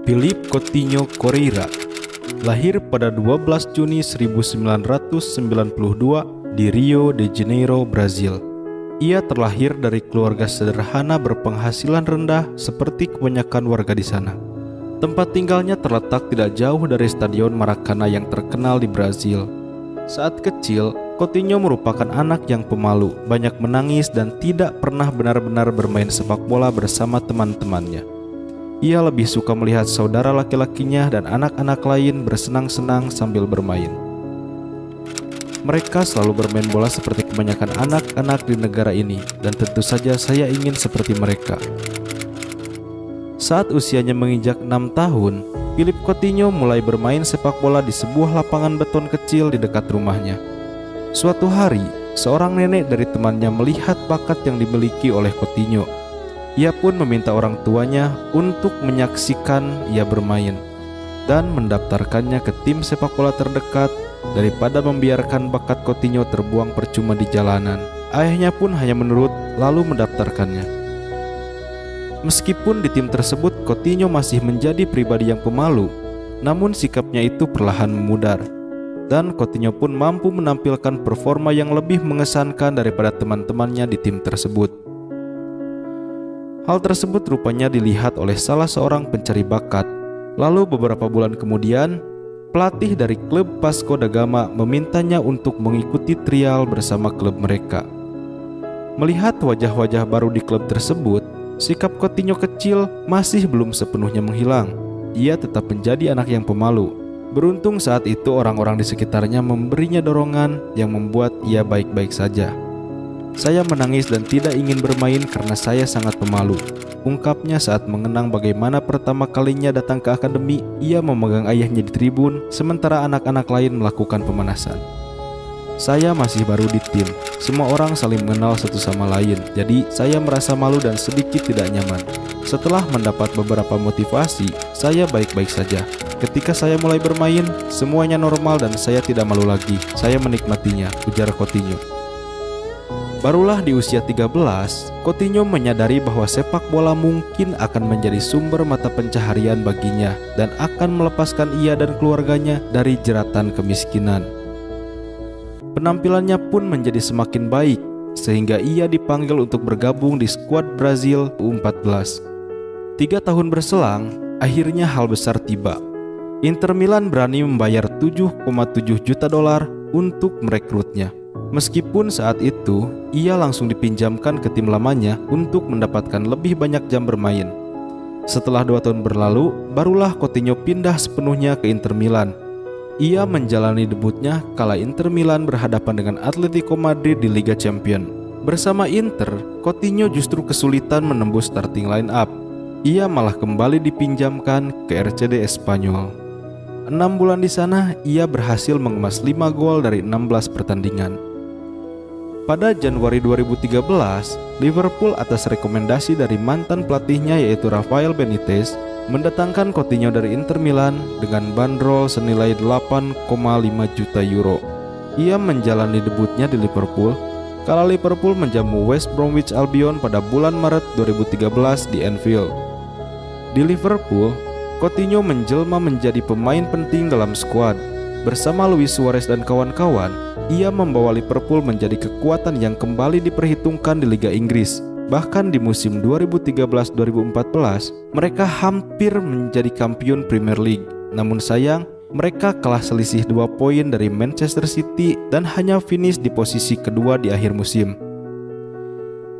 Philippe Coutinho Correia lahir pada 12 Juni 1992 di Rio de Janeiro, Brazil. Ia terlahir dari keluarga sederhana berpenghasilan rendah seperti kebanyakan warga di sana. Tempat tinggalnya terletak tidak jauh dari Stadion Maracanã yang terkenal di Brazil. Saat kecil, Coutinho merupakan anak yang pemalu, banyak menangis dan tidak pernah benar-benar bermain sepak bola bersama teman-temannya. Ia lebih suka melihat saudara laki-lakinya dan anak-anak lain bersenang-senang sambil bermain. Mereka selalu bermain bola seperti kebanyakan anak-anak di negara ini, dan tentu saja saya ingin seperti mereka. Saat usianya menginjak 6 tahun, Philippe Coutinho mulai bermain sepak bola di sebuah lapangan beton kecil di dekat rumahnya. Suatu hari, seorang nenek dari temannya melihat bakat yang dimiliki oleh Coutinho. Ia pun meminta orang tuanya untuk menyaksikan ia bermain dan mendaftarkannya ke tim sepak bola terdekat daripada membiarkan bakat Coutinho terbuang percuma di jalanan. Ayahnya pun hanya menurut lalu mendaftarkannya. Meskipun di tim tersebut Coutinho masih menjadi pribadi yang pemalu, namun sikapnya itu perlahan memudar dan Coutinho pun mampu menampilkan performa yang lebih mengesankan daripada teman-temannya di tim tersebut. Hal tersebut rupanya dilihat oleh salah seorang pencari bakat. Lalu beberapa bulan kemudian, pelatih dari klub Vasco da Gama memintanya untuk mengikuti trial bersama klub mereka. Melihat wajah-wajah baru di klub tersebut, sikap Coutinho kecil masih belum sepenuhnya menghilang. Ia tetap menjadi anak yang pemalu. Beruntung saat itu orang-orang di sekitarnya memberinya dorongan yang membuat ia baik-baik saja. Saya menangis dan tidak ingin bermain karena saya sangat pemalu, ungkapnya saat mengenang bagaimana pertama kalinya datang ke akademi. Ia memegang ayahnya di tribun, sementara anak-anak lain melakukan pemanasan. Saya masih baru di tim, semua orang saling mengenal satu sama lain, jadi saya merasa malu dan sedikit tidak nyaman. Setelah mendapat beberapa motivasi, saya baik-baik saja. Ketika saya mulai bermain, semuanya normal dan saya tidak malu lagi. Saya menikmatinya, ujar Coutinho. Barulah di usia 13, Coutinho menyadari bahwa sepak bola mungkin akan menjadi sumber mata pencaharian baginya dan akan melepaskan ia dan keluarganya dari jeratan kemiskinan. Penampilannya pun menjadi semakin baik, sehingga ia dipanggil untuk bergabung di skuad Brazil U14. 3 tahun berselang, akhirnya hal besar tiba. Inter Milan berani membayar $7,7 juta untuk merekrutnya. Meskipun saat itu, ia langsung dipinjamkan ke tim lamanya untuk mendapatkan lebih banyak jam bermain. Setelah 2 tahun berlalu, barulah Coutinho pindah sepenuhnya ke Inter Milan. Ia menjalani debutnya kala Inter Milan berhadapan dengan Atletico Madrid di Liga Champions. Bersama Inter, Coutinho justru kesulitan menembus starting line up. Ia malah kembali dipinjamkan ke RCD Espanyol. 6 bulan di sana, ia berhasil mengemas 5 gol dari 16 pertandingan. Pada Januari 2013, Liverpool atas rekomendasi dari mantan pelatihnya yaitu Rafael Benitez mendatangkan Coutinho dari Inter Milan dengan bandrol senilai 8,5 juta euro. Ia menjalani debutnya di Liverpool kala Liverpool menjamu West Bromwich Albion pada bulan Maret 2013 di Anfield. Di Liverpool, Coutinho menjelma menjadi pemain penting dalam skuad. Bersama Luis Suarez dan kawan-kawan, ia membawa Liverpool menjadi kekuatan yang kembali diperhitungkan di Liga Inggris. Bahkan di musim 2013-2014, mereka hampir menjadi kampiun Premier League. Namun sayang, mereka kalah selisih 2 poin dari Manchester City dan hanya finish di posisi kedua di akhir musim.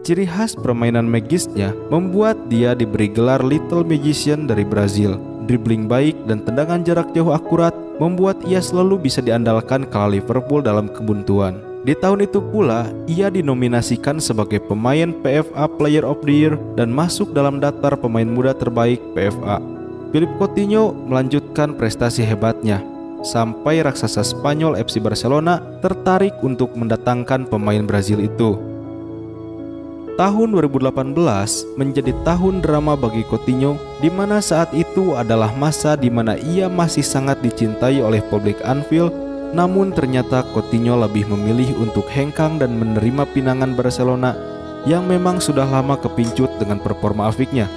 Ciri khas permainan magisnya membuat dia diberi gelar Little Magician dari Brazil. Dribbling baik dan tendangan jarak jauh akurat membuat ia selalu bisa diandalkan kala Liverpool dalam kebuntuan. Di tahun itu pula, ia dinominasikan sebagai pemain PFA Player of the Year dan masuk dalam daftar pemain muda terbaik PFA. Philippe Coutinho melanjutkan prestasi hebatnya, sampai raksasa Spanyol FC Barcelona tertarik untuk mendatangkan pemain Brazil itu. Tahun 2018 menjadi tahun drama bagi Coutinho, di mana saat itu adalah masa di mana ia masih sangat dicintai oleh publik Anfield. Namun ternyata Coutinho lebih memilih untuk hengkang dan menerima pinangan Barcelona yang memang sudah lama kepincut dengan performa afiknya.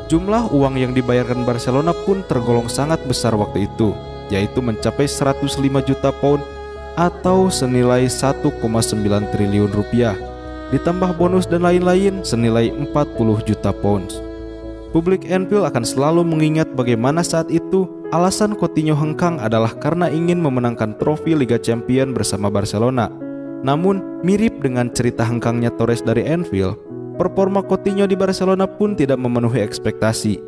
Jumlah uang yang dibayarkan Barcelona pun tergolong sangat besar waktu itu, yaitu mencapai 105 juta pound atau senilai 1,9 triliun rupiah, ditambah bonus dan lain-lain senilai 40 juta pounds. Publik Anfield akan selalu mengingat bagaimana saat itu alasan Coutinho hengkang adalah karena ingin memenangkan trofi Liga Champions bersama Barcelona. Namun, mirip dengan cerita hengkangnya Torres dari Anfield, performa Coutinho di Barcelona pun tidak memenuhi ekspektasi.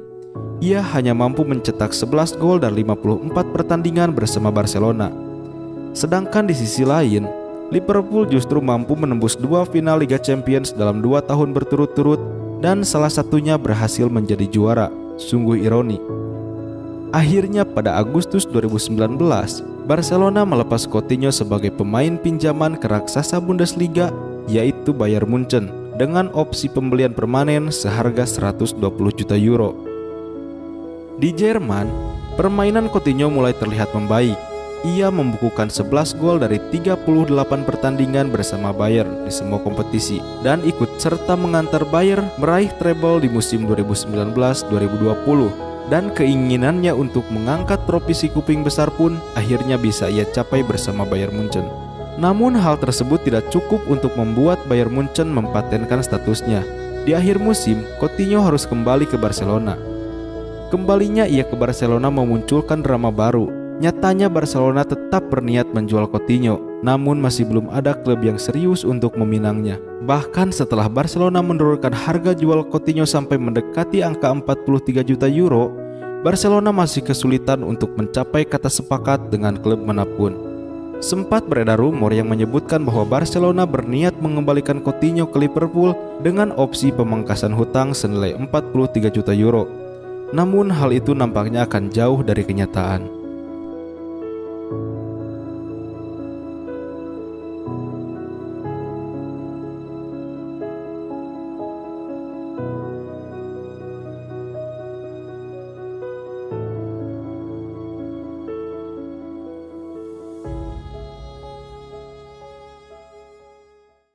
Ia hanya mampu mencetak 11 gol dan 54 pertandingan bersama Barcelona. Sedangkan di sisi lain, Liverpool justru mampu menembus 2 final Liga Champions dalam 2 tahun berturut-turut dan salah satunya berhasil menjadi juara. Sungguh ironi. Akhirnya pada Agustus 2019, Barcelona melepas Coutinho sebagai pemain pinjaman ke raksasa Bundesliga yaitu Bayern Munchen dengan opsi pembelian permanen seharga 120 juta euro. Di Jerman, permainan Coutinho mulai terlihat membaik. Ia membukukan 11 gol dari 38 pertandingan bersama Bayern di semua kompetisi dan ikut serta mengantar Bayern meraih treble di musim 2019-2020. Dan keinginannya untuk mengangkat trofi si kuping besar pun akhirnya bisa ia capai bersama Bayern Munchen. Namun hal tersebut tidak cukup untuk membuat Bayern Munchen mempatenkan statusnya. Di akhir musim, Coutinho harus kembali ke Barcelona. Kembalinya ia ke Barcelona memunculkan drama baru. Nyatanya Barcelona tetap berniat menjual Coutinho, namun masih belum ada klub yang serius untuk meminangnya. Bahkan setelah Barcelona menurunkan harga jual Coutinho sampai mendekati angka 43 juta euro, Barcelona masih kesulitan untuk mencapai kata sepakat dengan klub manapun. Sempat beredar rumor yang menyebutkan bahwa Barcelona berniat mengembalikan Coutinho ke Liverpool dengan opsi pemangkasan hutang senilai 43 juta euro. Namun hal itu nampaknya akan jauh dari kenyataan.